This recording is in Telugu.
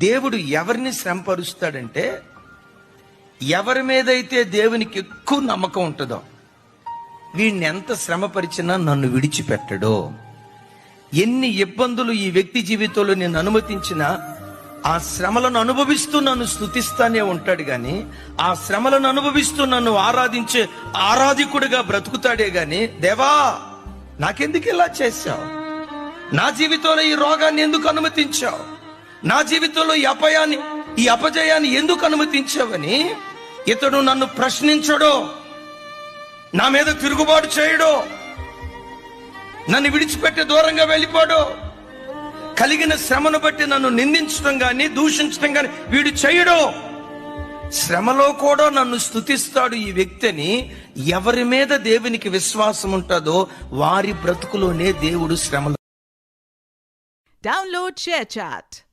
దేవుడు ఎవరిని శ్రమపరుస్తాడంటే, ఎవరి మీదైతే దేవునికి ఎక్కువ నమ్మకం ఉంటుందో, వీడిని ఎంత శ్రమపరిచినా నన్ను విడిచిపెట్టడో. ఎన్ని ఇబ్బందులు ఈ వ్యక్తి జీవితంలో నేను అనుమతించినా ఆ శ్రమలను అనుభవిస్తూ నన్ను స్తుతిస్తానే ఉంటాడు గాని, ఆ శ్రమలను అనుభవిస్తూ నన్ను ఆరాధించే ఆరాధికుడిగా బ్రతుకుతాడే గాని, దేవా నాకెందుకు ఇలా చేశావు, నా జీవితంలో ఈ రోగాన్ని ఎందుకు అనుమతించావు, నా జీవితంలో ఈ అపజయాన్ని ఎందుకు అనుమతించావని ఇతడు నన్ను ప్రశ్నించడో, నా మీద తిరుగుబాటు చేయడో, నన్ను విడిచిపెట్టి దూరంగా వెళ్ళిపోడో, కలిగిన శ్రమను బట్టి నన్ను నిందించడం గాని దూషించడం గాని వీడు చేయడో. శ్రమలో కూడా నన్ను స్తుతిస్తాడు ఈ వ్యక్తిని. ఎవరి మీద దేవునికి విశ్వాసం ఉంటుందో వారి బ్రతుకులోనే దేవుడు శ్రమలు. Download ShareChat.